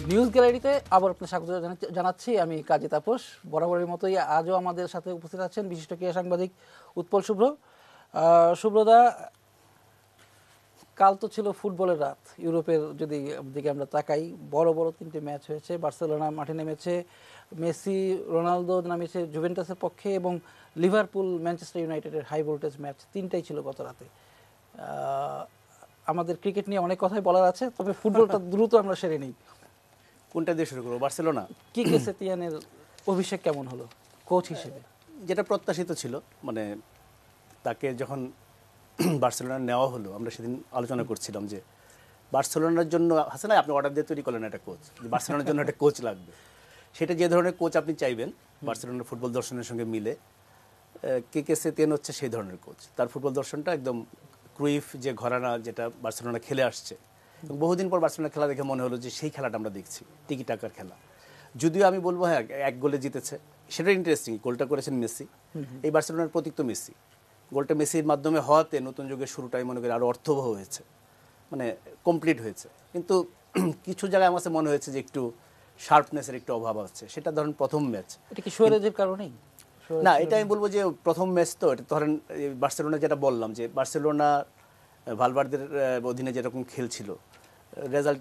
News গ্যালারিতে আবার আপনার স্বাগত জানাচ্ছি। আমি কাজী তাপস। বরাবরের মতোই আজও আমাদের সাথে উপস্থিত আছেন বিশিষ্ট ক্রীড়া সাংবাদিক উৎপল শুভ্র। শুভ্রদা, কাল তো ছিল ফুটবলের রাত। ইউরোপের যদি দিকে আমরা তাকাই, বড় বড় তিনটে ম্যাচ হয়েছে। বার্সেলোনা মাঠে নেমেছে, মেসি রোনালদো নামেছে জুভেন্টাসের পক্ষে, এবং লিভারপুল ম্যানচেস্টার ইউনাইটেডের হাই ভোল্টেজ ম্যাচ, তিনটাই ছিল গত রাতে। আমাদের ক্রিকেট নিয়ে অনেক কথাই বলার আছে, তবে ফুটবলটা দ্রুত আমরা সেরে নিই। কোনটা দিয়ে শুরু করবো? বার্সেলোনা। কিকে সেতিয়ানের অভিষেক কেমন হলো কোচ হিসেবে? যেটা প্রত্যাশিত ছিল, মানে তাকে যখন বার্সেলোনা নেওয়া হলো, আমরা সেদিন আলোচনা করছিলাম যে বার্সেলোনার জন্য হাসান আপনি অর্ডার দিয়ে তৈরি করলেন একটা কোচ, বার্সেলোনার জন্য একটা কোচ লাগবে। সেটা যে ধরনের কোচ আপনি চাইবেন বার্সেলোনার ফুটবল দর্শনের সঙ্গে মিলে, কিকে সেতিয়ান হচ্ছে সেই ধরনের কোচ। তার ফুটবল দর্শনটা একদম ক্রুইফ যে ঘরানা, যেটা বার্সেলোনা খেলে আসছে, বহুদিন পর বার্সেলোনা খেলা দেখে মনে হলো যে সেই খেলাটা আমরা দেখছি, টিকি টাকার খেলা। যদিও আমি বলবো হ্যাঁ, এক গোলে জিতেছে, সেটা ইন্টারেস্টিং। গোলটা করেছেন মেসি, এই বার্সেলোনার প্রতীক তো মেসি। গোলটা মেসির মাধ্যমে হওয়াতে নতুন যুগের শুরুটাই মনে করি আরও অর্থবহ হয়েছে, মানে কমপ্লিট হয়েছে। কিন্তু কিছু জায়গায় আমার কাছে মনে হয়েছে যে একটু শার্পনেসের একটু অভাব আছে। সেটা ধরেন প্রথম ম্যাচ, এটা কি সুয়ারেজের কারণেই? না, এটা আমি বলবো যে প্রথম ম্যাচ তো এটা ধরেন বার্সেলোনা, যেটা বললাম যে বার্সেলোনা ভালভার্দের অধীনে যেরকম খেলছিল, রেজাল্ট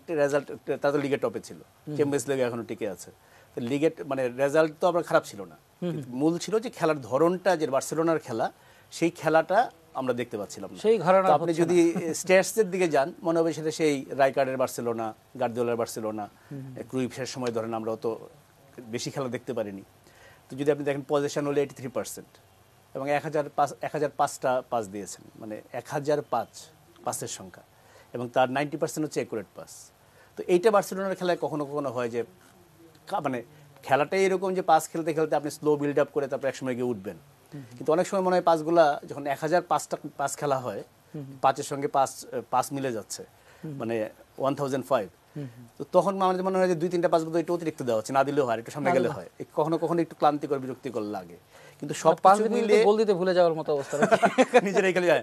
তারা তো লিগের টপে ছিল, চ্যাম্পিয়ন্স লিগে এখনো টিকে আছে। তো লিগের মানে রেজাল্ট তো আমরা খারাপ ছিল না, মূল ছিল যে খেলার ধরনটা, যে বার্সেলোনার খেলা, সেই খেলাটা আমরা দেখতে পাচ্ছিলাম না। সেই ঘরানা আপনি যদি স্ট্যাটসের দিকে যান, মনে হবে সেটা সেই রাইকার্ডের বার্সেলোনা, গার্দিওলার বার্সেলোনা, ক্রুইফের সময় ধরেন আমরা অত বেশি খেলা দেখতে পারিনি। তো যদি আপনি দেখেন পজিশন হলে 83% এবং 1005টা পাস দিয়েছেন, মানে 1005 পাসের সংখ্যা, এবং তার 90% হচ্ছে অ্যাকুরেট পাস। তো এইটা বার্সেলোনার খেলায় কখনো কখনো হয় যে মানে খেলাটাই এরকম যে পাস খেলতে খেলতে আপনি স্লো বিল্ড আপ করে তারপর একসময় গিয়ে উঠবেন। কিন্তু অনেক সময় মনে হয় পাসগুলা যখন 1005টা পাস খেলা হয়, পাঁচের সঙ্গে পাস মিলে যাচ্ছে, মানে 1005, তো তখন আমাদের মনে হয় যে 2-3টা পাস বোধহয় একটু অতিরিক্ত দেওয়া হচ্ছে, না দিলেও হয়, একটু সামনে গেলে হয়। কখনো কখনো একটু ক্লান্তিকর, বিরক্তিকর লাগে। কিন্তু সব পাস মিলে গোল দিতে ভুলে যাওয়ার মতো অবস্থা নিজেরাই খেলে যায়।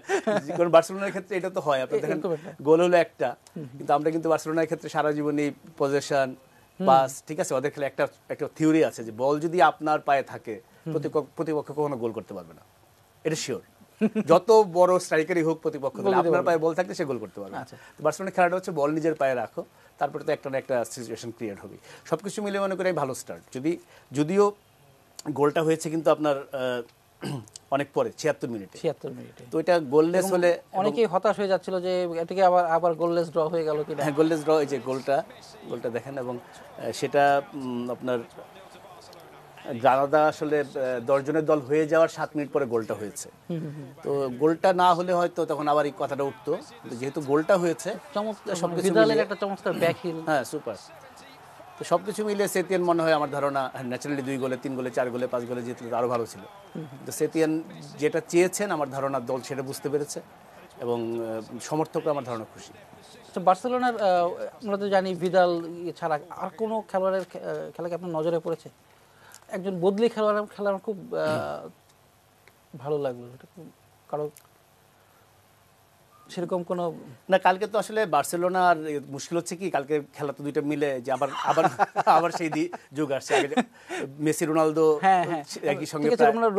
কারণ বার্সেলোনার ক্ষেত্রে এটা তো হয়, আপনি দেখেন গোল হলো একটা, কিন্তু আমরা কিন্তু বার্সেলোনার ক্ষেত্রে সারা জীবনই পজিশন, পাস, ঠিক আছে, ওদের খেলে একটা থিওরি আছে যে বল যদি আপনার পায়ে থাকে, প্রতিপক্ষ কখনো গোল করতে পারবে না, এটা শিওর। যত বড় স্ট্রাইকারই হোক, প্রতিপক্ষ আপনার পায়ে বল থাকলে সে গোল করতে পারবে। বার্সেলোনার খেলাটা হচ্ছে বল নিজের পায়ে রাখো, তারপরে তো একটা না একটা সিচুয়েশন ক্রিয়েট হবে। সবকিছু মিলে মনে করি ভালো স্টার্ট। যদিও গোলটা হয়েছে কিন্তু আপনার অনেক পরে 76 মিনিটে, তো এটা গোললেস হলে অনেকেই হতাশ হয়ে যাচ্ছিল যে এটাকে আবার গোললেস ড্র হয়ে গেল কিনা। হ্যাঁ, গোললেস ড্র, এই যে গোলটা দেখেন, এবং সেটা আপনার গ্রানাদা আসলে 10 জনের দল হয়ে যাওয়ার 7 মিনিট পরে গোলটা হয়েছে। তো গোলটা না হলে হয়তো তখন আবার এই কথাটা উঠতো, যেহেতু গোলটা হয়েছে, সবকিছু মিলে একটা চমৎকার ব্যাকহিল, হ্যাঁ, সুপার। তো সবকিছু মিলে সেতিয়ান মনে হয় আমার ধারণা ন্যাচারালি 2 গোলে 3 গোলে 4 গোলে 5 গোলে জিতলে আরো ভালো ছিল। তো সেতিয়ান যেটা চেয়েছেন আমার ধারণা দল সেটা বুঝতে পেরেছে, এবং সমর্থকরা আমার ধারণা খুশি। বার্সেলোনার আমরা তো জানি ভিদাল ছাড়া আর কোনো খেলোয়াড়ের খেলা কি আপনার নজরে পড়েছে? একজন বদলি খেলা আমার খুব ভালো লাগলো, কারো সেরকম কোনো না। কালকে তো আসলে বার্সেলোনার মুশকিল হচ্ছে কি, কালকে খেলা তো দুইটা মিলে যে আবার সেই যুগ আসছে, মেসি রোনালদো একই সঙ্গে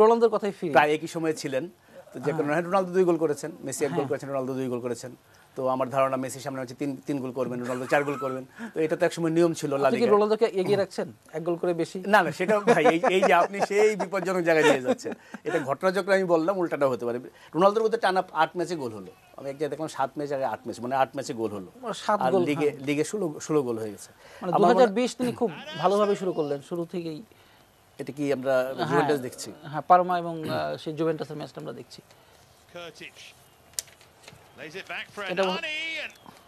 রোনালদোর কথাই ফিরি, প্রায় একই সময়ে ছিলেন। তো যে কারণে রোনালদো 2 গোল করেছেন, মেসি 1 গোল করেছেন, রোনালদো 2 গোল করেছেন। তো আমার ধারণা মেসির সামনে হচ্ছে 3 গোল করবেন, রোনালদো 4 গোল করবেন। তো এটা তো একসময় নিয়ম ছিল। রোনালদোকে এগিয়ে রাখছেন 1 গোল করে বেশি? না, সেটা ভাই, এই যে আপনি সেই বিপজ্জনক জায়গায় নিয়ে যাচ্ছেন, এটা ঘটনাচক্র আমি বললাম, উল্টাটা হতে পারে। রোনালদোর মধ্যে টানা 8 ম্যাচে গোল হলো, আমি এক জায়গায় দেখলাম 7 ম্যাচ আগে 8 ম্যাচ, মানে 8 ম্যাচে গোল হলো, আর লিগে 16 গোল হয়ে গেছে। মানে 2020 তিনি খুব ভালোভাবে শুরু করলেন, শুরু থেকেই। এটা কি আমরা জুভেন্টাস দেখছি? হ্যাঁ, পারমা এবং সেই জুভেন্টাসের ম্যাচটা আমরা দেখছি।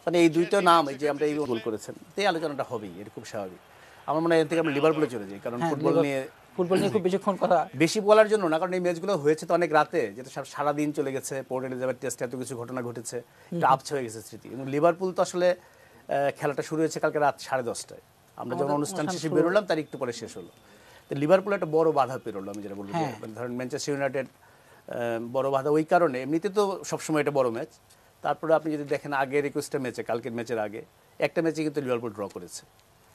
মানে এই দুইটা নাম, এই যে আমরা এই গোল করেছেন, এই আলোচনাটা হবেই, এটা খুব স্বাভাবিক। আমার মনে হয় এর থেকে আমরা লিভারপুলে চলে যাই, কারণ ফুটবল নিয়ে খুব বেশিক্ষণ কথা বেশি বলার জন্য না, কারণ এই ম্যাচগুলো হয়েছে তো অনেক রাতে, যেটা সারাদিন চলে গেছে, পোর্ট এলিজাবেথ টেস্টে এত কিছু ঘটনা ঘটেছে, এটা আপছে হয়ে গেছে স্মৃতি। এবং লিভারপুল তো আসলে খেলাটা শুরু হয়েছে কালকে রাত 10:30টায়, আমরা যখন অনুষ্ঠান শেষে বেরোলাম তার একটু পরে শেষ হলো। তো লিভারপুল একটা বড় বাধা পেরোলো, আমি যেটা বলবো, ধরেন ম্যানচেস্টার ইউনাইটেড বড় বাধা ওই কারণে, এমনিতে তো সবসময় এটা বড় ম্যাচ, তারপরে আপনি যদি দেখেন আগের 21টা ম্যাচে, কালকের ম্যাচের আগে একটা ম্যাচে কিন্তু লিভারপুল ড্র করেছে,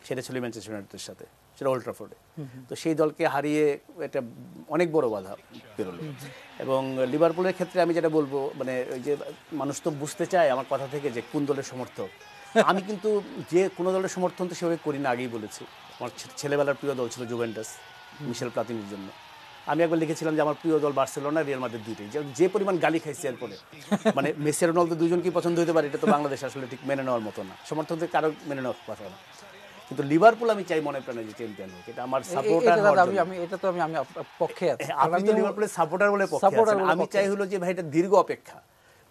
সেটা ছিল ম্যানচেস্টার ইউনাইটেডের সাথে, সেটা ওল্ড ট্রাফোর্ডে। তো সেই দলকে হারিয়ে এটা অনেক বড় বাধা বেরোলো। এবং লিভারপুলের ক্ষেত্রে আমি যেটা বলবো, মানে ওই যে মানুষ তো বুঝতে চায় আমার কথা থেকে যে কোন দলের সমর্থক। আমি কিন্তু যে কোনো দলের সমর্থন তো সেভাবে করি না, আগেই বলেছি। আমার ছেলেবেলার প্রিয় দল ছিল জুভেন্টাস, মিশেল প্লাতিনির জন্য। আমি একবার লিখেছিলাম যে আমার প্রিয় দল বার্সেলোনা, রিয়াল মাদ্রিদ দুইটাই। যে পরিমাণ গালি খাইছি এরপরে, মানে মেসি রোনালদো দুজনকেই পছন্দ হতে পারে, এটা তো বাংলাদেশ আসলে ঠিক মেনে নেওয়ার মতো না, সমর্থকদের কারো মেনে নেওয়ার কথা না। কিন্তু লিভারপুল আমি চাই মনে প্রাণে যে চ্যাম্পিয়ন হোক, এটা আমার সাপোর্টার হওয়ার জন্য। আমি এটা তো আমি আপনার পক্ষে আছি। আপনি তো লিভারপুলের সাপোর্টার বলে পক্ষে আছেন, আমি চাই হলো যে ভাই এটা দীর্ঘ অপেক্ষা।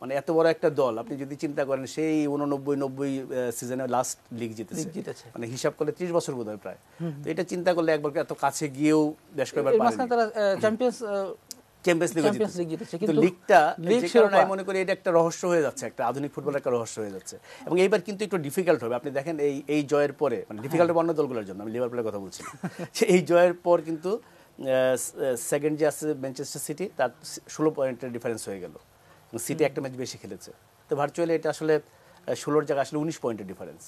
মানে এত বড় একটা দল আপনি যদি চিন্তা করেন, সেই 89-90 সিজনে লাস্ট লিগ জিতেছে, মানে হিসাব করলে 30 বছর বোধহয় প্রায়। তো এটা চিন্তা করলে একবার এত কাছে গিয়েও বেশ কয়েকবার পারেনি, তারা চ্যাম্পিয়ন্স লিগ জিতেছে। কিন্তু লিগটা যে কারণে আমি মনে করি এটা একটা রহস্য হয়ে যাচ্ছে, একটা আধুনিক ফুটবলের একটা রহস্য হয়ে যাচ্ছে। এবং এইবার কিন্তু একটু ডিফিকাল্ট হবে। আপনি দেখেন এই জয়ের পরে, মানে ডিফিকাল্ট অন্য দলগুলোর জন্য, আমি লিভারপুলের কথা বলছি, এই জয়ের পর কিন্তু সেকেন্ড যে আছে ম্যানচেস্টার সিটি, তার 16 পয়েন্টের ডিফারেন্স হয়ে গেল। সিটি একটা ম্যাচ বেশি খেলেছে, তো ভার্চুয়ালি এটা আসলে 16 জায়গায় আসলে 19 পয়েন্টের ডিফারেন্স।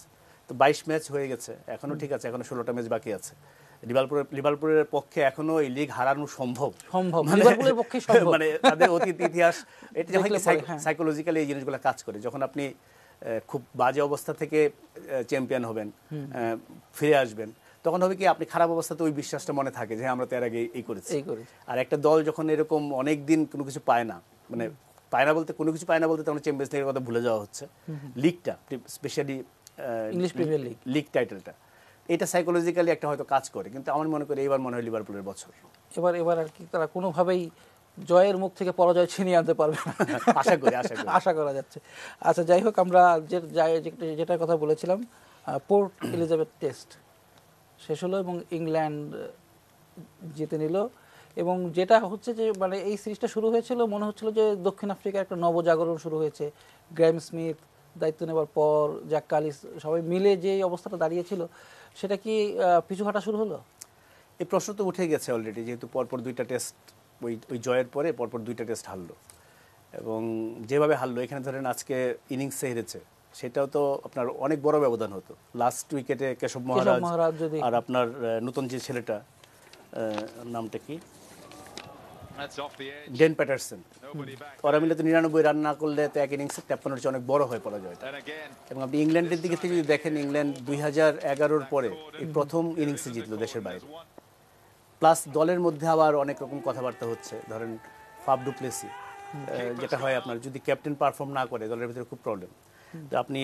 তো 22 ম্যাচ হয়ে গেছে, এখনো ঠিক আছে, এখনো 16টা ম্যাচ বাকি আছে। লিভারপুলের পক্ষে এখনো এই লিগ হারানো সম্ভব, লিভারপুলের পক্ষে সম্ভব। মানে তাদের অতীত ইতিহাস, এটা যখন সাইকোলজিক্যালি এই জিনিসগুলো কাজ করে, যখন আপনি খুব বাজে অবস্থা থেকে চ্যাম্পিয়ন হবেন, ফিরে আসবেন, তখন হবে কি আপনি খারাপ অবস্থাতে ওই বিশ্বাসটা মনে থাকে যে আমরা তো এর আগে এই করেছি। আর একটা দল যখন এরকম অনেক দিন কোনো কিছু পায় না, মানে পায় না বলতে কোনো কিছু পায় না বলতে তখন চ্যাম্পিয়ন্স লিগের কথা ভুলে যাওয়া হচ্ছে, লিগটা স্পেশালি ইংলিশ প্রিমিয়ার লিগ টাইটেলটা, এটা সাইকোলজিক্যালি একটা হয়তো কাজ করে। কিন্তু আমার মনে করি এবার মনে হয় লিভারপুলের বছর। এবার আর কি তারা কোনোভাবেই জয়ের মুখ থেকে পরাজয় ছিনিয়ে আনতে পারবে না, আশা করা যাচ্ছে। আচ্ছা, যাই হোক, আমরা যেটার কথা বলেছিলাম, পোর্ট এলিজাবেথ টেস্ট শেষ হলো এবং ইংল্যান্ড জিতে নিল। এবং যেটা হচ্ছে যে মানে এই সিরিজটা শুরু হয়েছিল, মনে হচ্ছিল যে দক্ষিণ আফ্রিকার একটা নবজাগরণ শুরু হয়েছে। গ্র্যাম স্মিথ দায়িত্ব নেওয়ার পর জ্যাক কালিস সবাই মিলে যে অবস্থাটা দাঁড়িয়েছিল, সেটা কি পিছু হাঁটা শুরু হলো? এই প্রশ্ন তো উঠে গেছে অলরেডি, যেহেতু পরপর 2টা টেস্ট, ওই জয়ের পরে পরপর 2টা টেস্ট হারলো। এবং যেভাবে হারলো, এখানে ধরেন আজকে ইনিংসে হেরেছে, সেটাও তো আপনার অনেক বড় ব্যবধান হতো। লাস্ট উইকেটে কেশব মহারাজ আর আপনার নতুন যে ছেলেটা, নামটা কি, ডেন প্যাটারসন, ওরা মিলে তো 99 রান না করলে তো এক ইনিংসে 53 অনেক বড় হয়ে পরাজয়টা। এবং আপনি ইংল্যান্ডের দিকে থেকে যদি দেখেন, ইংল্যান্ড 2011-র পরে এই প্রথম ইনিংসে জিতলো দেশের বাইরে। প্লাস দলের মধ্যে আবার অনেক রকম কথাবার্তা হচ্ছে, ধরেন ফাফ ডু প্লেসি, যেটা হয় আপনার যদি ক্যাপ্টেন পারফর্ম না করে দলের ভিতরে খুব প্রবলেম। তো আপনি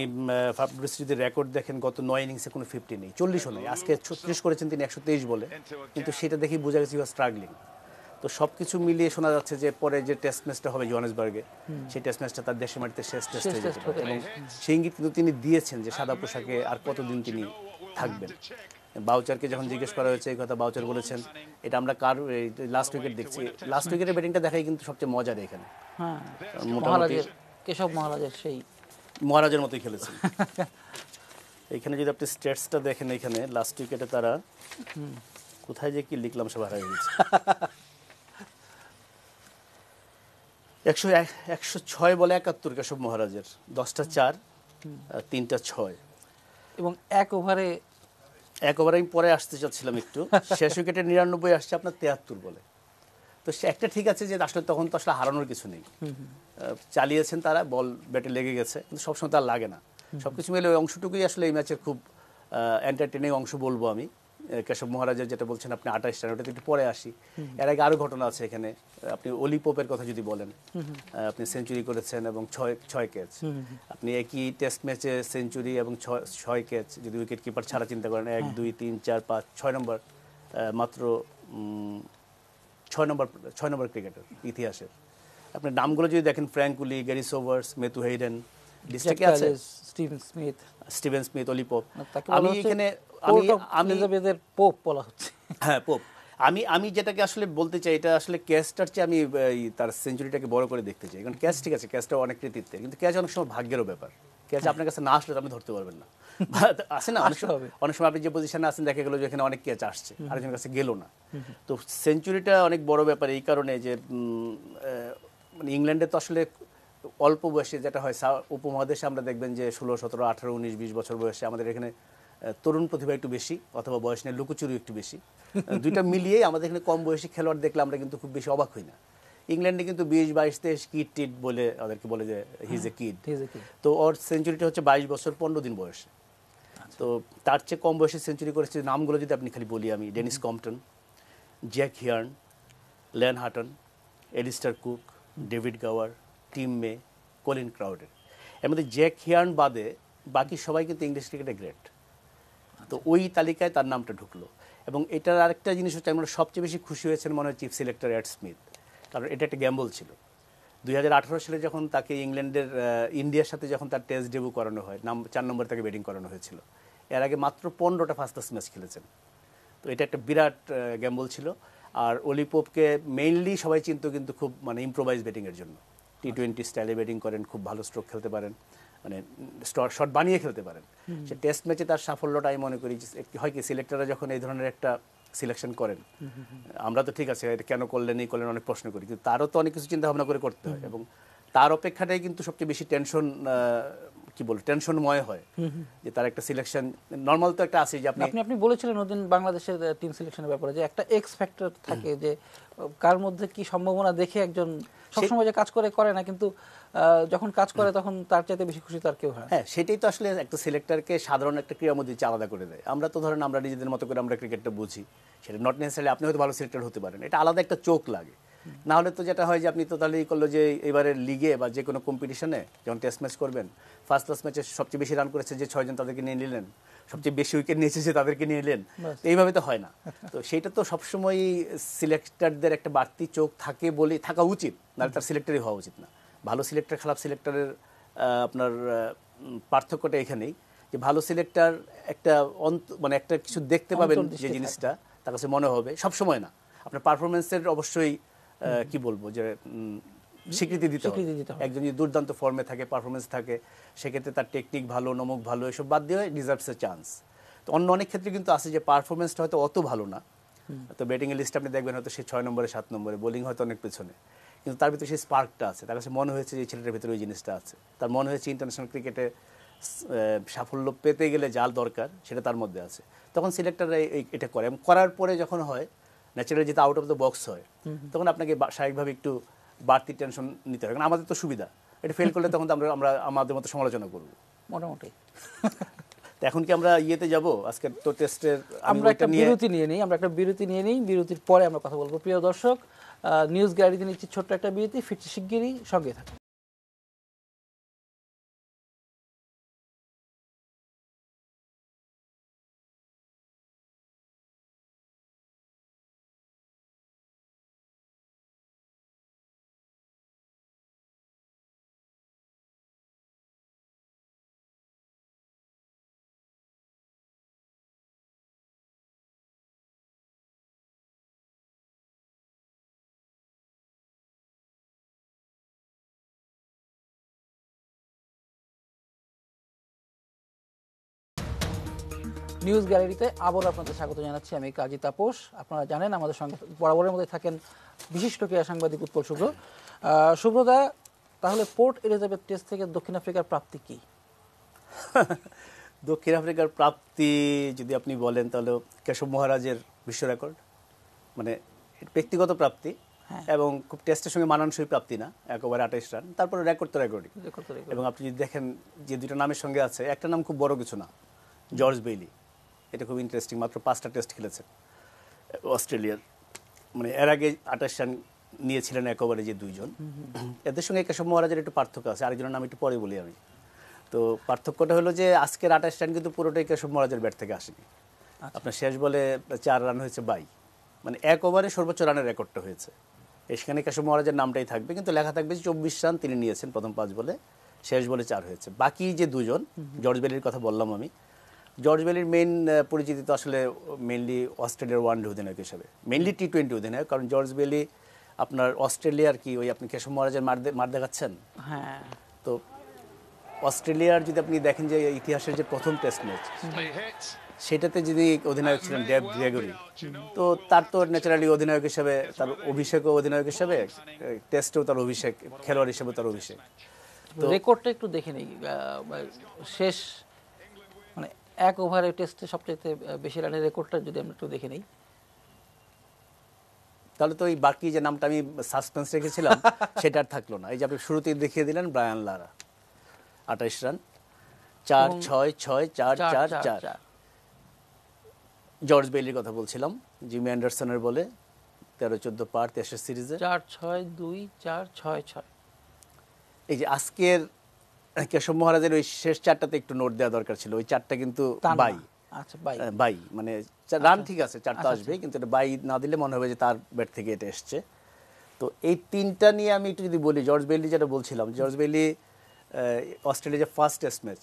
ফাফ ডু প্লেসি যদি রেকর্ড দেখেন, গত 9 ইনিংসে কোনো 50 নেই, 40ও নেই। আজকে 36 করেছেন তিনি 123 বলে, কিন্তু সেটা দেখেই বোঝা গেছে স্ট্রাগলিং। তো সব কিছু মিলিয়ে শোনা যাচ্ছে যে পরে যে টেস্ট ম্যাচটা হবে জোহানেসবার্গে, সেই টেস্ট ম্যাচটা তার দেশের মাটিতে শেষ টেস্ট হয়ে যেতে পারে। এবং সেই ইঙ্গিত কিন্তু তিনি দিয়েছেন যে সাদা পোশাকে আর কতদিন তিনি থাকবেন। বাউচারকে যখন জিজ্ঞেস করা হয়েছে এই কথা, বাউচার বলেছেন এটা আমরা কার লাস্ট উইকেট দেখছি, লাস্ট উইকেটের ব্যাটিংটা দেখাই কিন্তু সবচেয়ে মজার এখানে। মোটামুটি কেশব মহারাজের সেই মহারাজের মতোই খেলেছেন। এখানে যদি আপনি স্ট্যাটসটা দেখেন, এখানে লাস্ট উইকেটে তারা কোথায় যে কি লিখলাম সব হারিয়ে গেছে, 106 বলে 71 কেশব মহারাজের, 10টা 4, 3টা 6। এবং এক ওভারে আমি পরে আসতে চাচ্ছিলাম একটু, শেষ উইকেটে 99 আসছে আপনার 73 বলে। তো সে একটা ঠিক আছে যে আসলে তখন তো আসলে হারানোর কিছু নেই, চালিয়েছেন তারা, বল ব্যাটে লেগে গেছে, কিন্তু সবসময় তার লাগে না। সবকিছু মিলে ওই অংশটুকুই আসলে এই ম্যাচের খুব এন্টারটেনিং অংশ বলবো আমি। কেশব মহারাজের যেটা বলছেন আপনি 28 রান, ওটাতে একটু পরে আসি। এর আগে আরও ঘটনা আছে এখানে। আপনি অলি পোপের কথা যদি বলেন, আপনি সেঞ্চুরি করেছেন এবং 6 ক্যাচ। আপনি একই টেস্ট ম্যাচে সেঞ্চুরি এবং 6 ক্যাচ যদি উইকেট কিপার ছাড়া চিন্তা করেন, 1 2 3 4 5 6 নম্বর, মাত্র 6 নম্বর ক্রিকেটার ইতিহাসের। আপনি নামগুলো যদি দেখেন, ফ্র্যাঙ্ক উলি, গ্যারি সোভার্স, মেথু হেইডেন, লিস্টে আছে স্টিভেন স্মিথ, অলি পোপ। আমি এখানে পোপ বলা হচ্ছে, হ্যাঁ পোপ। আমি যেটাকে আসলে বলতে চাই, এটা আসলে ক্যাচটার চেয়ে আমি তার সেঞ্চুরিটাকে বড় করে দেখতে চাই। কারণ ক্যাচ ঠিক আছে, ক্যাচটা অনেক কৃতিত্বের, কিন্তু ক্যাচ অনেক সময় ভাগ্যেরও ব্যাপার। ক্যাচ আপনার কাছে না আসলে আপনি ধরতে পারবেন না, আসে না অনেক সময় আপনি যে পজিশনে আছেন দেখা গেল যে এখানে অনেক ক্যাচ আসছে, আরেকজনের কাছে গেল না। তো সেঞ্চুরিটা অনেক বড় ব্যাপার এই কারণে যে মানে ইংল্যান্ডে তো আসলে অল্প বয়সে যেটা হয় উপমহাদেশে আমরা দেখবেন যে 16, 17, 18, 19, 20 বছর বয়সে আমাদের এখানে তরুণ প্রতিভা একটু বেশি অথবা বয়স নিয়ে লুকোচুরি একটু বেশি। দুইটা মিলিয়ে আমাদের এখানে কম বয়সী খেলোয়াড় দেখলে আমরা কিন্তু খুব বেশি অবাক হই না। ইংল্যান্ডে কিন্তু 20, 22, 23 কিড টিড বলে ওদেরকে বলে যে হিজ এ কিড। তো ওর সেঞ্চুরিটা হচ্ছে 22 বছর 15 দিন বয়সে। তো তার চেয়ে কম বয়সে সেঞ্চুরি করেছে নামগুলো যদি আপনি খালি বলি আমি, Denis Compton, Jack Hearne, Len Hutton, Alastair Cook, David Gower, Tim May, Colin ক্রাউডের। এর মধ্যে জ্যাক হিয়ার্ন বাদে বাকি সবাই কিন্তু ইংলিশ ক্রিকেটে গ্রেট। তো ওই তালিকায় তার নামটা ঢুকলো। এবং এটার আরেকটা জিনিস হচ্ছে আমরা সবচেয়ে বেশি খুশি হয়েছেন মনে হয় চিফ সিলেক্টর এড স্মিথ, কারণ এটা একটা গ্যাম্বল ছিল। 2018 সালে যখন তাকে ইংল্যান্ডের ইন্ডিয়ার সাথে যখন তার টেস্ট ডেবিউ করানো হয়, 4 নম্বরে তাকে ব্যাটিং করানো হয়েছিল। এর আগে মাত্র 15টা ফার্স্ট ক্লাস ম্যাচ খেলেছেন। তো এটা একটা বিরাট গ্যাম্বল ছিল। আর অলি পোপকে মেইনলি সবাই চিনতো কিন্তু খুব মানে ইম্প্রোভাইজ ব্যাটিংয়ের জন্য। টি20 স্টাইলে ব্যাটিং করেন, খুব ভালো স্ট্রোক খেলতে পারেন, মানে শট বানিয়ে খেলতে পারেন। সে টেস্ট ম্যাচে তার সাফল্যটা আমি মনে করি হয় কি সিলেক্টররা যখন এই ধরনের একটা সিলেকশন করেন, আমরা তো ঠিক আছে এটা কেন করলেন এই করলেন অনেক প্রশ্ন করি, কিন্তু তারও তো অনেক কিছু চিন্তা ভাবনা করে করতে হয়। এবং তার অপেক্ষাটাই কিন্তু সবচেয়ে বেশি টেনশনময় হয় যে তার একটা সিলেকশন নর্মাল তো একটা আছে যে আপনি বলেছিলেন ওদিন বাংলাদেশের টিম সিলেকশনের ব্যাপারে যে একটা এক্স ফ্যাক্টর থাকে, যে কার মধ্যে কি সম্ভাবনা দেখে একজন সবসময় যে কাজ করে না, কিন্তু যখন কাজ করে তখন তার চাইতে বেশি খুশি তার কেউ হয়। হ্যাঁ, সেটাই তো আসলে একটা সিলেক্টরকে সাধারণ একটা ক্রীড়ার মধ্যে আলাদা করে দেয়। আমরা তো ধরেন আমরা নিজেদের মতো করে আমরা ক্রিকেটটা বুঝি, সেটা নট নেসেসারি আপনি হয়তো ভালো সিলেক্টর হতে পারেন, এটা আলাদা একটা চোখ লাগে। না হলে তো যেটা হয় যে আপনি তো তাহলেই করলো যে এবারের লিগে বা যে কোনো কম্পিটিশনে যখন টেস্ট ম্যাচ করবেন, ফার্স্ট ক্লাস ম্যাচে সবচেয়ে বেশি রান করেছে যে 6 জন তাদেরকে নিয়ে নিলেন, সবচেয়ে বেশি উইকেট নিয়েছে যে তাদেরকে নিয়ে নিলেন, এইভাবে তো হয় না। তো সেইটা তো সবসময়ই সিলেক্টরদের একটা বাড়তি চোখ থাকে বলে থাকা উচিত, নাহলে তার সিলেক্টরই হওয়া উচিত না। ভালো সিলেক্টর খারাপ সিলেক্টরের আপনার পার্থক্যটা এখানেই যে ভালো সিলেক্টর একটা মানে একটা কিছু দেখতে পাবেন যে জিনিসটা তার কাছে মনে হবে, সবসময় না। আপনার পারফরমেন্সের অবশ্যই কি বলবো যে স্বীকৃতি দিতে হবে। একজন যদি দুর্দান্ত ফর্মে থাকে, পারফরমেন্স থাকে, সেক্ষেত্রে তার টেকনিক ভালো, নমক ভালো, এসব বাদ দিয়ে ডিজার্ভস এ চান্স। তো অন্য অনেক ক্ষেত্রে কিন্তু আছে যে পারফরমেন্সটা হয়তো অত ভালো না, তো ব্যাটিংয়ের লিস্ট আপনি দেখবেন হয়তো সে 6 নম্বরে 7 নম্বরে, বোলিং হয়তো অনেক পেছনে, কিন্তু তার ভিতরে সেই স্পার্কটা আছে, তার কাছে মনে হয়েছে যে ছেলেটার ভিতরে ওই জিনিসটা আছে, তার মনে হয়েছে ইন্টারন্যাশনাল ক্রিকেটে সাফল্য পেতে গেলে যা দরকার সেটা তার মধ্যে আছে। তখন সিলেক্টররা এটা করে, এবং করার পরে যখন হয় ন্যাচারালি যেটা আউট অফ দ্য বক্স হয়, তখন আপনাকে স্বাভাবিকভাবে একটু বাড়তি টেনশন নিতে হয়, কারণ আমাদের তো সুবিধা, এটা ফেল করলে তখন তো আমরা আমাদের মতো সমালোচনা করব মোটামুটি। এখন কি আমরা ইয়েতে যাব আজকে তো টেস্টের? আমরা একটা বিরতি নিয়ে নিই, বিরতির পরে আমরা কথা বলবো। প্রিয় দর্শক, নিউজ গ্যালারিতে নিচ্ছি ছোট্ট একটা বিরতি, ফিরছি শিগগিরই, সঙ্গে থাকুন। নিউজ গ্যালারিতে আবার আপনাদের স্বাগত জানাচ্ছি, আমি কাজী তাপস। আপনারা জানেন আমাদের সঙ্গে বরাবরের মধ্যে থাকেন বিশিষ্ট ক্রীড়া সাংবাদিক উৎপল শুভ্র। শুভ্রদা, তাহলে পোর্ট এলিজাবেথ টেস্ট থেকে দক্ষিণ আফ্রিকার প্রাপ্তি কি? দক্ষিণ আফ্রিকার প্রাপ্তি যদি আপনি বলেন তাহলে কেশব মহারাজের বিশ্ব রেকর্ড, মানে ব্যক্তিগত প্রাপ্তি এবং খুব টেস্টের সঙ্গে মানানসই প্রাপ্তি না, 1 ওভারে 28 রান, তারপরে রেকর্ড তো রেকর্ডই। এবং আপনি যদি দেখেন যে দুটো নামের সঙ্গে আছে, একটা নাম খুব বড় কিছু না, জর্জ বেইলি, এটা খুব ইন্টারেস্টিং, মাত্র 5টা টেস্ট খেলেছেন অস্ট্রেলিয়ার, মানে এর আগে 28 রান নিয়েছিলেন 1 ওভারে যে দুইজন। এদের সঙ্গে কেশব মহারাজের একটু পার্থক্য আছে, আরেকজনের নাম একটু পরে বলি আমি। তো পার্থক্যটা হলো যে আজকের 28 রান কিন্তু পুরোটাই কেশব মহারাজের ব্যাট থেকে আসেনি। আপনার শেষ বলে 4 রান হয়েছে বাই, মানে 1 ওভারে সর্বোচ্চ রানের রেকর্ডটা হয়েছে। এখানে কেশব মহারাজের নামটাই থাকবে, কিন্তু লেখা থাকবে 24 রান তিনি নিয়েছেন প্রথম 5 বলে, শেষ বলে 4 হয়েছে। বাকি যে দুজন, জর্জ বেলির কথা বললাম আমি, জর্জ বেলির মেইন পরিচিতি তো আসলে মেইনলি অস্ট্রেলিয়ার ওয়ানডে অধিনায়ক হিসেবে, মেইনলি টি20 অধিনায়ক, কারণ জর্জ বেলি আপনার অস্ট্রেলিয়ার কি ওই আপনি কেশব মহারাজের মার দেখাচ্ছেন। হ্যাঁ, তো অস্ট্রেলিয়ার যদি আপনি দেখেন যে ইতিহাসের যে প্রথম টেস্ট ম্যাচ, সেটাতে যিনি অধিনায়ক ছিলেন ডেভ গ্রেগরি, তো তার তো ন্যাচারালি অধিনায়ক হিসেবে তার অভিষেক, অধিনায়ক হিসেবে টেস্টেও তার অভিষেক, খেলোয়াড় হিসেবে তার অভিষেক। রেকর্ডটা একটু দেখে নেই, শেষ মানে এক ওভারে টেস্টে সবচেয়ে বেশি রানের রেকর্ডটা যদি আমরা একটু দেখে নেই। তাহলে তো ওই বাকি যে নামটা আমি সাসপেন্স রেখেছিলাম সেটা আর থাকলো না। এই যে আপনি শুরুতেই দেখিয়ে দিলেন ব্রায়ান লারা 28 রান, 4-6-6-4-4-4। জর্জ বেইলির কথা বলছিলাম, জিমি অ্যান্ডারসনের বলে 13-14 পার 23 সিরিজে 4-6-2-4-6-6। এই যে আজকের কেশব মহারাজের ওই শেষ চারটাতে একটু নোট দেওয়া দরকার ছিল। ওই চারটা কিন্তু বাই, আচ্ছা বাই, বাই মানে রান ঠিক আছে, চারটা আসবে, কিন্তু এটা বাই না দিলে মনে হবে যে তার ব্যাট থেকে এটা এসছে। তো এই তিনটা নিয়ে আমি একটু যদি বলি, জর্জ বেইলি যেটা বলছিলাম, জর্জ বেইলি অস্ট্রেলিয়ার যে ফার্স্ট টেস্ট ম্যাচ,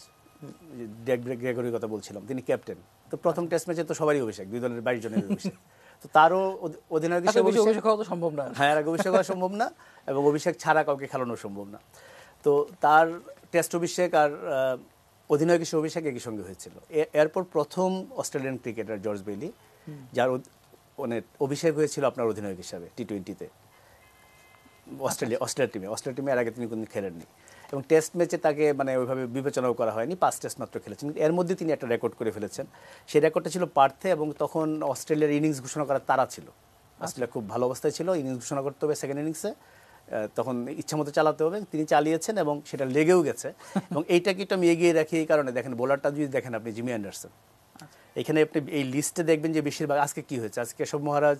গ্রেগরির কথা বলছিলাম, তিনি ক্যাপ্টেন। তো প্রথম টেস্ট ম্যাচে তো সবারই অভিষেক, 2 দলের 22 জনের অভিষেক। তো তারও অধিনায়ক হিসেবে অভিষেক হওয়া তো সম্ভব না। হ্যাঁ, অভিষেক হওয়া সম্ভব না, এবং অভিষেক ছাড়া কাউকে খেলানো সম্ভব না। তো তার টেস্ট অভিষেক আর অধিনায়ক হিসেবে অভিষেক একই সঙ্গে হয়েছিল। এরপর প্রথম অস্ট্রেলিয়ান ক্রিকেটার জর্জ বেইলি, যার মানে অভিষেক হয়েছিল আপনার অধিনায়ক হিসাবে টি-20-তে অস্ট্রেলিয়া টিমে। এর আগে তিনি কোনদিন খেলেননি, এবং টেস্ট ম্যাচে তাকে মানে ওইভাবে বিবেচনাও করা হয়নি। 5 টেস্ট মাত্র খেলেছেন, এর মধ্যে তিনি একটা রেকর্ড করে ফেলেছেন। সেই রেকর্ডটা ছিল পার্থে, এবং তখন অস্ট্রেলিয়ার ইনিংস ঘোষণা করার তাড়া ছিল। অস্ট্রেলিয়া খুব ভালো অবস্থায় ছিল, ইনিংস ঘোষণা করতে হবে সেকেন্ড ইনিংসে, তখন ইচ্ছামতো চালাতে হবে। তিনি চালিয়েছেন এবং সেটা লেগেও গেছে। এবং এইটাকে একটু আমি এগিয়ে রাখি এই কারণে, দেখেন বোলারটা যদি দেখেন আপনি, জিমি অ্যান্ডারসন, এখানে আপনি এই লিস্টে দেখবেন যে বেশিরভাগ আজকে কি হয়েছে, আজকে কেশব মহারাজ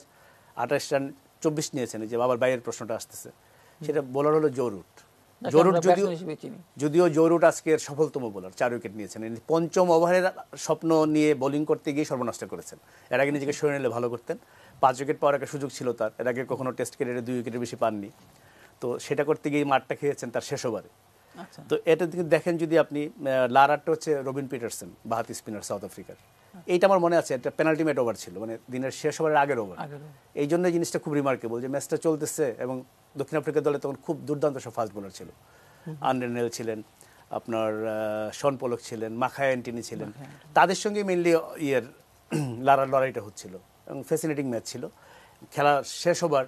28 রান 24 নিয়েছেন, যে বাবার বাইরের প্রশ্নটা আসতেছে, সেটা বোলার হলো জো রুট। যদিও জো রুট আজকের সফলতম বোলার, 4 উইকেট নিয়েছেন। পঞ্চম ওভারের স্বপ্ন নিয়ে বোলিং করতে গিয়ে সর্বনষ্ট করেছেন। এর আগে নিজেকে সরে নিলে ভালো করতেন, 5 উইকেট পাওয়ার একটা সুযোগ ছিল তার, এর আগে কখনো টেস্ট ক্যারিয়ারে 2 উইকেটের বেশি পাননি। তো সেটা করতে গিয়ে মাঠটা খেয়েছেন তার শেষ ওভারে। তো এটা দেখেন যদি আপনি, লারারটা হচ্ছে রবিন পিটারসন, বাহাতি স্পিনার সাউথ আফ্রিকার। এইটা আমার মনে আছে, একটা পেনাল্টিমেট ওভার ছিল, মানে দিনের শেষ ওভারের আগের ওভার। এই জন্য জিনিসটা খুব রিমার্কেবল যে ম্যাচটা চলতেছে, এবং দক্ষিণ আফ্রিকার দলে তখন খুব দুর্দান্ত সব ফাস্ট বোলার ছিল। আন্ডারনেল ছিলেন, আপনার শন পলক ছিলেন, মাখায়া অ্যান্টনি ছিলেন, তাদের সঙ্গে মেনলি লারার লড়াইটা হচ্ছিল, এবং ফ্যাসিনেটিং ম্যাচ ছিল। খেলা শেষ ওভার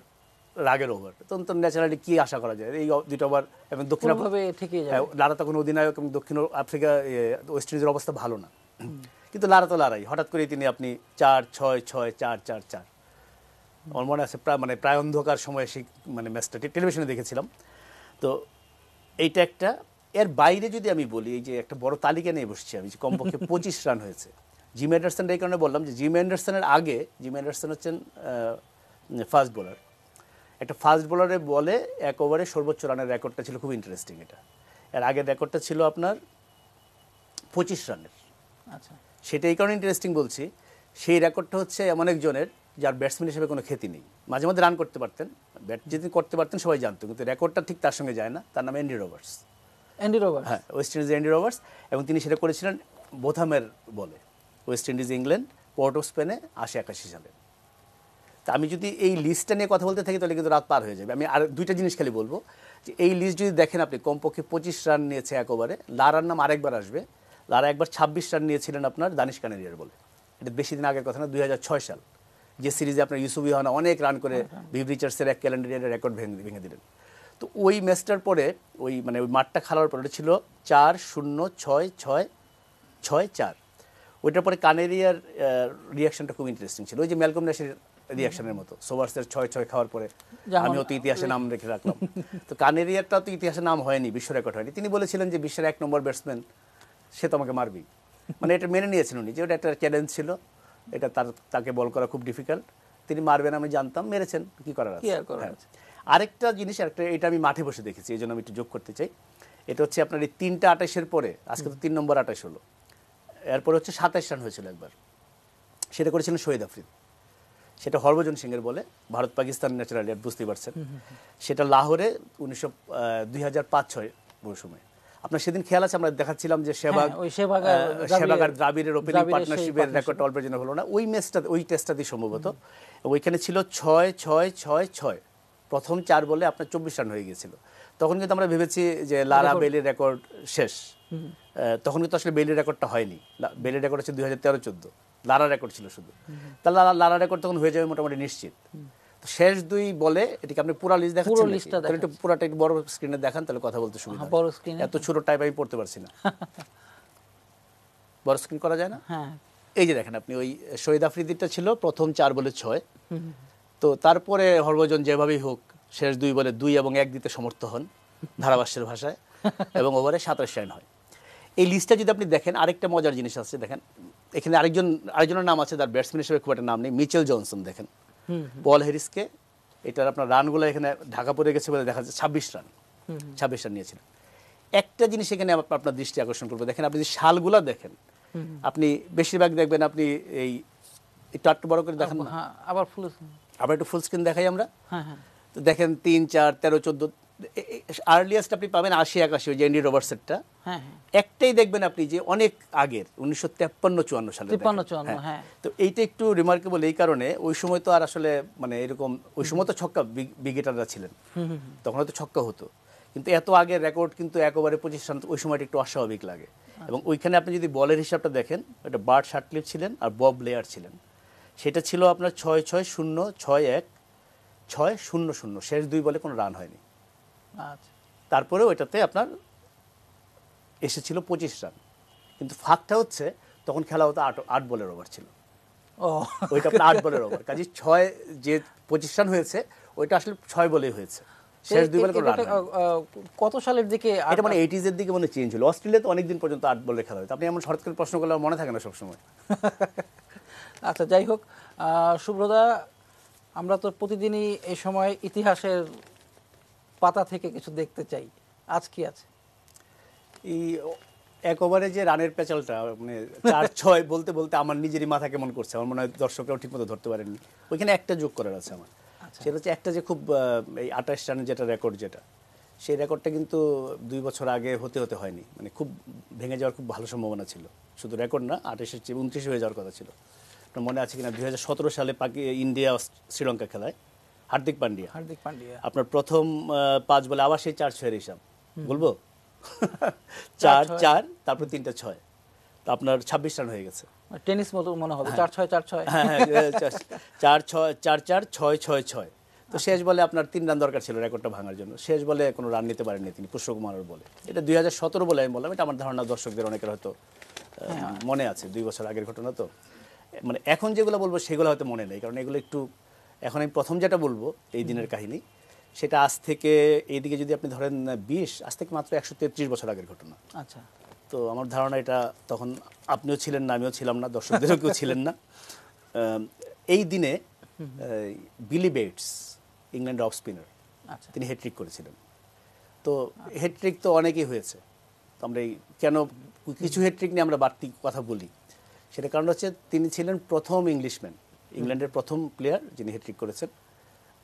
রাগের ওভার, তখন তো ন্যাচারালি কি আশা করা যায়, এই 2টা ওভার, এবং দক্ষিণ লারা তখন অধিনায়ক, এবং দক্ষিণ আফ্রিকা ওয়েস্ট ইন্ডিজের অবস্থা ভালো না, কিন্তু লারা তো লারাই। হঠাৎ করে তিনি আপনি 4-6-6-4-4-4, আমার মনে আছে মানে প্রায় অন্ধকার সময়ে সেই মানে ম্যাচটা টেলিভিশনে দেখেছিলাম। তো এইটা একটা। এর বাইরে যদি আমি বলি, এই যে একটা বড় তালিকা নিয়ে বসছি আমি, যে কমপক্ষে 25 রান হয়েছে জিমি অ্যান্ডারসন। এই কারণে বললাম যে জিমি অ্যান্ডারসনের আগে, জিমি অ্যান্ডারসন হচ্ছেন ফাস্ট বোলার। একটা ফাস্ট বোলারে বলে এক ওভারে সর্বোচ্চ রানের রেকর্ডটা ছিল খুব ইন্টারেস্টিং। এটা এর আগের রেকর্ডটা ছিল আপনার 25 রানের। আচ্ছা, সেটা এই কারণে ইন্টারেস্টিং বলছি, সেই রেকর্ডটা হচ্ছে এমন একজনের যার ব্যাটসম্যান হিসেবে কোনো খ্যাতি নেই। মাঝে মধ্যে রান করতে পারতেন, ব্যাট যদি করতে পারতেন সবাই জানতো, কিন্তু রেকর্ডটা ঠিক তার সঙ্গে যায় না। তার নাম অ্যান্ডি রবার্টস। হ্যাঁ, ওয়েস্ট ইন্ডিজ অ্যান্ডি রবার্টস, এবং তিনি সেটা করেছিলেন বোথামের বলে, West Indies England, port of স্পেনে 80-81 সালে। তা আমি যদি এই লিস্টটা নিয়ে কথা বলতে থাকি তাহলে কিন্তু রাত পার হয়ে যাবে। আমি আর 2টা জিনিস খালি বলবো, যে এই লিস্ট যদি দেখেন আপনি, কমপক্ষে 25 রান নিয়েছে এক ওভারে। লারার নাম আরেকবার আসবে। লারা একবার 26 রান নিয়েছিলেন আপনার দানিশ কানেরিয়ার বলে। এটা বেশি দিন আগের কথা না, 2006 সাল, যে সিরিজে আপনার ইউসুফ ইহানা অনেক রান করে ভিভ রিচার্ডসের এক ক্যালেন্ডারের রেকর্ড ভেঙে দিলেন। তো ওই ম্যাচটার পরে ওই মানে ওই মাঠটা খেলার পরে ছিল 4-0-6-6-6-4। ওইটার পরে কানেরিয়ার রিয়াকশনটা খুব ইন্টারেস্টিং ছিল, ওই যে ম্যালকম ন্যাশের রিয়াকশনের মতো। সোভার্সের 6-6 খাওয়ার পরে আমিও তো ইতিহাসে নাম রেখে রাখলাম। তো কানেরিয়ারটা তো ইতিহাসে নাম হয়নি, বিশ্ব রেকর্ড হয়নি। তিনি বলেছিলেন যে বিশ্বের 1 নম্বর ব্যাটসম্যান, সে তো আমাকে মারবেই। মানে এটা মেনে নিয়েছেন উনি, যে ওটা একটা চ্যালেঞ্জ ছিল, এটা তাকে বল করা খুব ডিফিকাল্ট। তিনি মারবেন আমি জানতাম, মেরেছেন, কি করার আছে। আরেকটা জিনিস, এটা আমি মাঠে বসে দেখেছি, এই জন্য আমি একটু যোগ করতে চাই। এটা হচ্ছে আপনার এই 3টা 28-এর পরে, আজকে তো 3 নম্বর 28 হলো, এরপরে হচ্ছে 27 রান হয়েছিল একবার, সেটা করেছিলেন শহীদ আফ্রিদি। সেটা হরভজন সিংয়ের বলে, ভারত পাকিস্তান ন্যাচারালি বুঝতেই পারছেন। সেটা লাহোরে 2005-06 মৌসুমে। আপনার সেদিন খেয়াল আছে, আমরা দেখাচ্ছিলাম যে সেবাগ আর দ্রাবিড়ের ওপেনিং পার্টনারশিপের রেকর্ড অল্পের জন্য হলো না। ওই ম্যাচটা, ওই টেস্টটাতেই সম্ভবত, ওইখানে ছিল 6-6-6-6, প্রথম 4 বলে আপনার 24 রান হয়ে গিয়েছিল। তখন কিন্তু আমরা ভেবেছি যে লারা বেইলির রেকর্ড শেষ। তখন কিন্তু আসলে বেইলির রেকর্ডটা হয়নি, বেইলির রেকর্ড হচ্ছে 2013-14, লারা রেকর্ড ছিল শুধু। তাহলে লারা রেকর্ড তখন হয়ে যাবে মোটামুটি নিশ্চিত। তো শেষ 2 বলে এটাকে আপনি পুরো লিস্ট দেখাচ্ছেন পুরো নাকি? লিস্টটা তাহলে একটু পুরোটা একটু বড় স্ক্রিনে দেখান, তাহলে কথা বলতে সুবিধা হয়। বড় স্ক্রিনে এত ছোট টাইপ আমি পড়তে পারছি না। বড় স্ক্রিন করা যায় না? হ্যাঁ। এই যে দেখেন আপনি, ওই শহীদ আফ্রিদিটা ছিল প্রথম 4 বলে 6। তো তারপরে হরভজন যেভাবেই হোক শেষ 2 বলে 2 এবং 1 দিতে সমর্থ হন ধারাভাষ্যের ভাষায়, এবং ওভারে 27 রান হয়। এই লিস্টটা যদি আপনি দেখেন, আরেকটা মজার জিনিস আছে, দেখেন এখানে আরেকজনের নাম আছে, তার ব্যাটসম্যান হিসেবে খুব একটা নাম নেই, মিচেল জনসন। দেখেন পল হ্যারিসকে, এটার আপনার রানগুলো এখানে ঢাকা পড়ে গেছে বলে দেখা যাচ্ছে 26 রান, 26 রান নিয়েছিলেন। একটা জিনিস এখানে আপনার দৃষ্টি আকর্ষণ করবো, দেখেন আপনি যদি সালগুলা দেখেন, আপনি বেশিরভাগ দেখবেন আপনি এই একটু আটটু বড় করে দেখেন না? হ্যাঁ, আবার ফুল। আবার একটু ফুল স্ক্রিন দেখাই আমরা। হ্যাঁ হ্যাঁ। তো দেখেন 3, 4, 13, 14, আর্লিয়েস্ট আপনি পাবেন 80, 81, ওই যে এন্ডি রবার্টসেরটা। হ্যাঁ হ্যাঁ। একটাই দেখবেন আপনি যে অনেক আগের 1953-54 সালে। 53-54, হ্যাঁ। তো এইটা একটু রিমার্কেবল এই কারণে, ওই সময় তো আর আসলে মানে এরকম, ওই সময় তো ছক্কা বিগেটাররা ছিলেন, তখন হয়তো ছক্কা হতো, কিন্তু এত আগের রেকর্ড কিন্তু একবারে 25 রান ওই সময়টা একটু অস্বাভাবিক লাগে। এবং ওইখানে আপনি যদি বলের হিসাবটা দেখেন, এটা বার্ট শাটক্লিফ ছিলেন আর বব লেয়ার ছিলেন। সেটা ছিল আপনার 6-6-0, 6-1, 6-0-0, শেষ 2 বলে কোনো রান হয়নি। আচ্ছা। তারপরেও এটাতে আপনার এসেছিল 25 রান, কিন্তু ফাঁকটা হচ্ছে তখন খেলা হতো 8 বলের ওভার ছিল। ও, ওইটা আপনার 8 বলের ওভার, কাজে 6 যে 25 রান হয়েছে ওইটা আসলে 6 বলেই হয়েছে, শেষ 2 বলে কোনো রান হয়নি। কত সালের দিকে? এটা মানে 80s এর দিকে মনে চেঞ্জ হলো। অস্ট্রেলিয়াতে অনেকদিন পর্যন্ত 8 বলে খেলা হতো। আপনি এমন হঠাৎ করে প্রশ্ন করলে আমার মনে থাকে না সবসময়। আচ্ছা, যাই হোক, শুভ্রদা, আমরা তো প্রতিদিনই এই সময় ইতিহাসের পাতা থেকে কিছু দেখতে চাই। আজ কি আছে? এই এক ওভারে যে রানের পেঁচালটা, মানে 4-6 বলতে বলতে আমার নিজেরই মাথা কেমন করছে, আমার মনে হয় দর্শকরাও ঠিকমতো ধরতে পারেননি। ওইখানে একটা যোগ করার আছে আমার, সেটা হচ্ছে একটা যে খুব এই 28 রানের যেটা রেকর্ড, যেটা সেই রেকর্ডটা কিন্তু 2 বছর আগে হতে হয়নি, মানে খুব ভেঙে যাওয়ার খুব ভালো সম্ভাবনা ছিল। শুধু রেকর্ড না, 28-এর চেয়ে 29 হয়ে যাওয়ার কথা ছিল। আপনার মনে আছে কিনা 2017 সালে ইন্ডিয়া শ্রীলঙ্কা খেলায় হার্দিক পান্ডিয়া আপনার প্রথম 5 বলে আবার সেই 4-6 হিসাব বলবো, 4-4, তারপর 3-6, তো আপনার 26 রান হয়ে গেছে। টেনিস মতো মনে হবে, 4-6 4-6। হ্যাঁ, 4-6 4-4 6-6-6। তো শেষ বলে আপনার 3 রান দরকার ছিল রেকর্ডটা ভাঙার জন্য, শেষ বলে কোনো রান নিতে পারেননি তিনি, পুষ্পকুমারের বলে। এটা 2017 বলে আমি বললাম, এটা আমার ধারণা দর্শকদের অনেকের হয়তো মনে আছে, 2 বছর আগের ঘটনা। তো মানে এখন যেগুলো বলবো সেগুলো হয়তো মনে নেই, কারণ এগুলো একটু, এখন আমি প্রথম যেটা বলবো এই দিনের কাহিনী, সেটা আজ থেকে এইদিকে যদি আপনি ধরেন 20, আজ থেকে মাত্র 133 বছর আগের ঘটনা। আচ্ছা। তো আমার ধারণা এটা তখন আপনিও ছিলেন না, আমিও ছিলাম না, দর্শকদেরও কেউ ছিলেন না। এই দিনে বিলি বেটস, ইংল্যান্ডের অফ স্পিনার, তিনি হ্যাট্রিক করেছিলেন। তো হ্যাট্রিক তো অনেকেই হয়েছে, তো আমরা কেন কিছু হ্যাট্রিক নিয়ে আমরা বাড়তি কথা বলি, সেটা কারণ হচ্ছে তিনি ছিলেন প্রথম ইংলিশম্যান, ইংল্যান্ডের প্রথম প্লেয়ার যিনি হ্যাট্রিক করেছেন,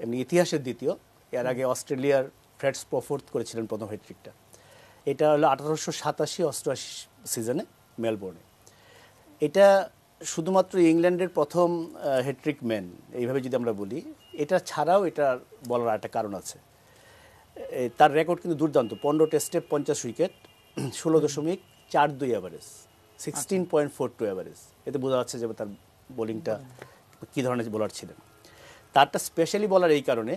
এমনি ইতিহাসের দ্বিতীয়। এর আগে অস্ট্রেলিয়ার ফ্রেড স্পফোর্থ করেছিলেন প্রথম হ্যাট্রিকটা। এটা হলো 1887-88 সিজনে মেলবোর্নে। এটা শুধুমাত্র ইংল্যান্ডের প্রথম হ্যাট্রিক ম্যান, এইভাবে যদি আমরা বলি। এটা ছাড়াও এটা বলার একটা কারণ আছে, তার রেকর্ড কিন্তু দুর্দান্ত। 15 টেস্টে 50 উইকেট, 16.42 অ্যাভারেজ, 16.42 অ্যাভারেজ। এতে বোঝা যাচ্ছে যে তার বোলিংটা কী ধরনের বোলার ছিলেন। তারটা স্পেশালি বলার এই কারণে,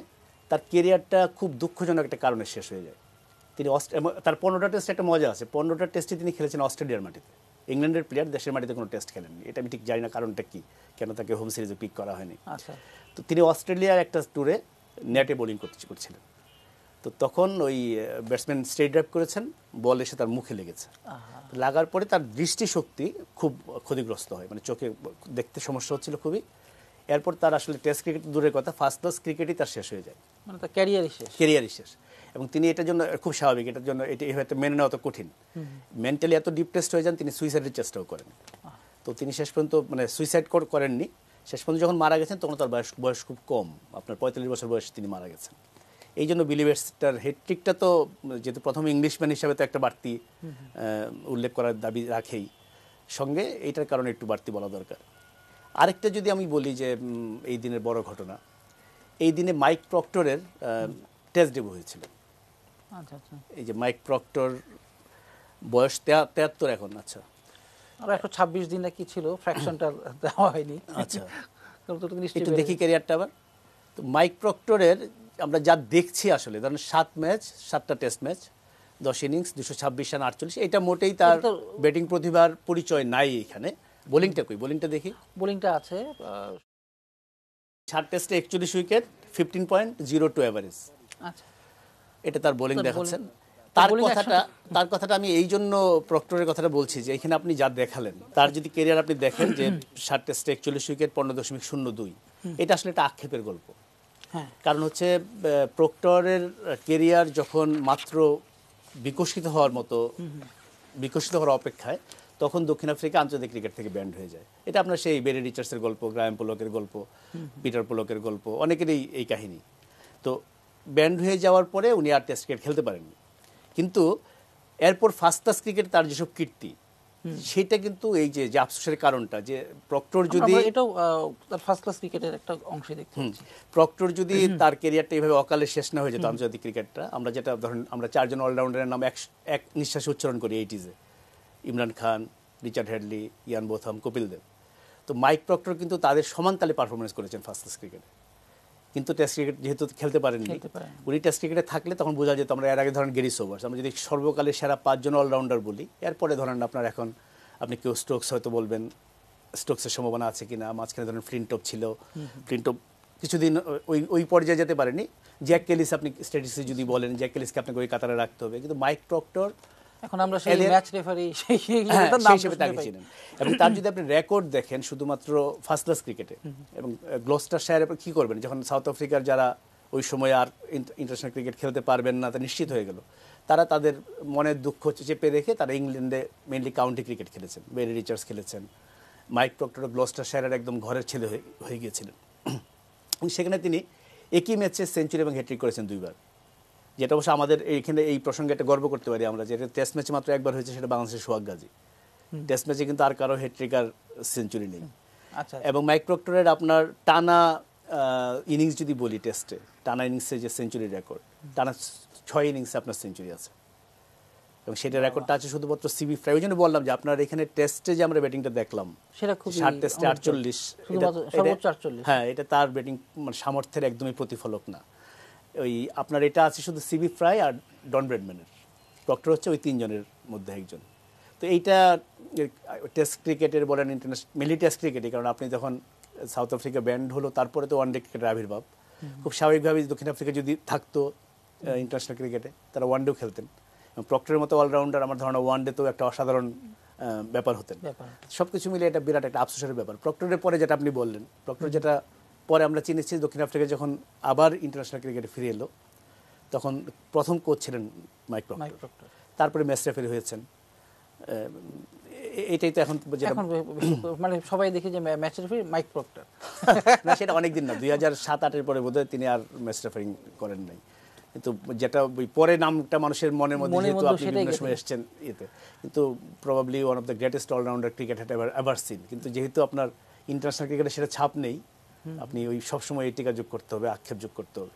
তার কেরিয়ারটা খুব দুঃখজনক একটা কারণে শেষ হয়ে যায়। তিনি তার 15টা টেস্টে একটা মজা আছে, 15টা টেস্টে তিনি খেলেছেন অস্ট্রেলিয়ার মাটিতে। ইংল্যান্ডের প্লেয়ার দেশের মাটিতে কোনো টেস্ট খেলেননি। এটা আমি ঠিক জানি না কারণটা কি, কেন তাকে হোম সিরিজে পিক করা হয়নি। তো তিনি অস্ট্রেলিয়ার একটা ট্যুরে নেটে বোলিং করছিলেন। তো তখন ওই ব্যাটসম্যান স্ট্রেট ড্রাইভ করেছেন, বল এসে তার মুখে লেগেছে। লাগার পরে তার দৃষ্টিশক্তি খুব ক্ষতিগ্রস্ত হয়, মানে চোখে দেখতে সমস্যা হচ্ছিল খুবই। এরপর তার আসলে টেস্ট ক্রিকেট দূরের কথা, ফার্স্ট ক্লাস ক্রিকেটই তার শেষ হয়ে যায়, মানে তার ক্যারিয়ারই শেষ। এবং তিনি এটার জন্য খুব স্বাভাবিক, এটার জন্য এটা হয়তো মেনে নেওয়া অত কঠিন, মেন্টালি এত ডিপ্রেসড হয়ে যান, তিনি সুইসাইডের চেষ্টাও করেন। তো তিনি শেষ পর্যন্ত মানে সুইসাইড করেননি, শেষ পর্যন্ত যখন মারা গেছেন তখন তার বয়স খুব কম, আপনার 45 বছর বয়সে তিনি মারা গেছেন। এই জন্য বিলি বেটসটার হ্যাট্রিকটা তো যেহেতু প্রথম ইংলিশম্যান হিসাবে তো একটা বাড়তি উল্লেখ করার দাবি রাখেই, সঙ্গে এইটার কারণে একটু বাড়তি বলা দরকার। আরেকটা যদি আমি বলি যে এই দিনের বড় ঘটনা, এই দিনে মাইক প্রক্টরের টেস্ট ডেবিউ হয়েছিল। এই যে মাইক প্রক্টর বয়স 73 এখন। আচ্ছা, আর 126 দিন নাকি ছিল, ফ্র্যাকশনটা দেওয়া হয়নি। আচ্ছা, একটু দেখি ক্যারিয়ারটা আবার। তো মাইক প্রক্টরের আমরা যা দেখছি আসলে ধরেন 7 ম্যাচ 7টা টেস্ট ম্যাচ 10 ইনিংস 226 রান 48, এটা মোটেই তার ব্যাটিং প্রতিভার পরিচয় নাই এখানে। বোলিংটা কই, বোলিংটা দেখি। বোলিংটা আছে 7 টেস্টে 41 উইকেট 15.02 এভারেজ। আচ্ছা, এটা তার বোলিং দেখাচ্ছেন। তার কথাটা আমি এই জন্য প্রক্টরের কথাটা বলছি যে এখানে আপনি যা দেখালেন তার যদি ক্যারিয়ার আপনি দেখেন যে 7 টেস্টে 41 উইকেট 15.02, এটা আসলে একটা আক্ষেপের গল্প। কারণ হচ্ছে প্রক্টরের ক্যারিয়ার যখন মাত্র বিকশিত হওয়ার অপেক্ষায়, তখন দক্ষিণ আফ্রিকা আন্তর্জাতিক ক্রিকেট থেকে ব্যান্ড হয়ে যায়। এটা আপনার সেই বেরি রিচার্ডসের গল্প, গ্রায়াম পোলকের গল্প, পিটার পোলকের গল্প, অনেকেরই এই কাহিনী। তো ব্যান্ড হয়ে যাওয়ার পরে উনি আর টেস্ট ক্রিকেট খেলতে পারেননি। কিন্তু এরপর ফার্স্ট ক্লাস ক্রিকেট তার যেসব কীর্তি, সেটা কিন্তু এই যে আফসোসের কারণটা যে প্রক্টর যদি এটাও তার ফার্স্ট ক্লাস ক্রিকেটের একটা অংশ দেখতে পাচ্ছি। প্রক্টর যদি তার ক্যারিয়ারটা এইভাবে অকালে শেষ না হয়ে যেত আন্তর্জাতিক ক্রিকেটটা, আমরা যেটা ধরেন আমরা 4 জন অলরাউন্ডারের নাম এক নিঃশ্বাসে উচ্চারণ করি 80s-এ, Imran Khan, Richard Hadlee, Ian Botham, Kapil Dev. তো মাইক প্রক্টর কিন্তু তাদের সমান তালে পারফরমেন্স করেছেন ফার্স্ট ক্লাস ক্রিকেটে, কিন্তু টেস্ট ক্রিকেট যেহেতু খেলতে পারেননি। উনি টেস্ট ক্রিকেটে থাকলে তখন বোঝা যেত। আমরা এর আগে ধরেন গ্যারি সোবার্স, আমরা যদি সর্বকালের সেরা 5 জন অলরাউন্ডার বলি, এরপরে ধরেন আপনার এখন আপনি কেউ স্টোকস হয়তো বলবেন, স্টোকসের সম্ভাবনা আছে কিনা। মাঝখানে ধরেন ফ্লিনটপ ছিল, ফ্লিনটপ কিছুদিন ওই পর্যায়ে যেতে পারেনি। জ্যাক কেলিস, আপনি স্ট্যাটিস্টিক্স যদি বলেন, জ্যাক কেলিসকে আপনাকে ওই কাতারে রাখতে হবে, কিন্তু মাইক প্রক্টর এখন আমরা সেই ম্যাচ রেফারি সেই হিসেবে তাকে চিনেন। এবং তার যদি আপনি রেকর্ড দেখেন শুধুমাত্র ফার্স্ট ক্লাস ক্রিকেটে, এবং গ্লোস্টারশায়ারে কি করবেন, যখন সাউথ আফ্রিকার যারা ওই সময় আর ইন্টারন্যাশনাল ক্রিকেট খেলতে পারবেন না তা নিশ্চিত হয়ে গেল, তারা তাদের মনের দুঃখ চেপে রেখে তারা ইংল্যান্ডে মেইনলি কাউন্টি ক্রিকেট খেলেছেন। বেরি রিচার্ডস খেলেছেন। মাইক প্রক্টর গ্লোস্টারশায়ারের একদম ঘরের ছেলে হয়ে গিয়েছিলেন। সেখানে তিনি একই ম্যাচে সেঞ্চুরি এবং হ্যাট্রিক করেছেন 2 বার, যেটা অবশ্য আমাদের এইখানে এই প্রসঙ্গে একটা গর্ব করতে পারি আমরা, যেটা টেস্ট ম্যাচে মাত্র একবার হয়েছে, সেটা বাংলাদেশের সোহাগ গাজী। টেস্ট ম্যাচে কিন্তু আর কারো হ্যাট্রিক আর সেঞ্চুরি নেই। এবং মাইক প্রক্টরের আপনার টানা ইনিংস যদি বলি, টেস্টে টানা ইনিংসে যে সেঞ্চুরি রেকর্ড, টানা 6 ইনিংসে আপনার সেঞ্চুরি আছে, এবং সেটা রেকর্ডটা আছে শুধুমাত্র সিবি ফ্রাই। ওই জন্য বললাম যে আপনার এখানে টেস্টে যে আমরা ব্যাটিংটা দেখলাম, সেটা খুব 7 টেস্টে 48, সর্বোচ্চ 48, হ্যাঁ, এটা তার ব্যাটিং মানে সামর্থ্যের একদমই প্রতিফলক না। ওই আপনার এটা আছে শুধু সিবি ফ্রাই আর ডন ব্রেডম্যানের। প্রক্টর হচ্ছে ওই 3 জনের মধ্যে একজন। তো এইটা টেস্ট ক্রিকেটের বলেন, ইন্টারন্যাশনাল মেনলি টেস্ট ক্রিকেটে, কারণ আপনি যখন সাউথ আফ্রিকা ব্যান্ড হলো তারপরে তো ওয়ানডে ক্রিকেটের আবির্ভাব। খুব স্বাভাবিকভাবেই দক্ষিণ আফ্রিকা যদি থাকতো ইন্টারন্যাশনাল ক্রিকেটে, তারা ওয়ানডেও খেলতেন। এবং প্রক্টরের মতো অলরাউন্ডার আমার ধারণা ওয়ানডেতেও একটা অসাধারণ ব্যাপার হতেন। সব কিছু মিলে এটা বিরাট একটা আফসোসের ব্যাপার। প্রক্টরের পরে যেটা আপনি বললেন, প্রক্টর যেটা পরে আমরা চিনেছি, দক্ষিণ আফ্রিকা যখন আবার ইন্টারন্যাশনাল ক্রিকেটে ফিরে এলো, তখন প্রথম কোচ ছিলেন মাইক প্রক্টর, তারপরে ম্যাচ রেফারি হয়েছেন। এটাই তো এখন মানে সবাই দেখে যে ম্যাচ রেফারি মাইক প্রক্টর। না, সেটা অনেকদিন না, 2007-08 পরে বোধহয় তিনি আর ম্যাচ রেফারিং করেন নাই। কিন্তু যেটা পরে নামটা মানুষের মনের মধ্যে, যেহেতু আপনি বিভিন্ন সময় এসেছেন ইয়েতে, কিন্তু probably one of the greatest allrounder cricket had ever seen. কিন্তু যেহেতু আপনার ইন্টারন্যাশনাল ক্রিকেটে সেটা ছাপ নেই, আপনি ওই সবসময় এই টিকা যোগ করতে হবে, আক্ষেপ যোগ করতে হবে।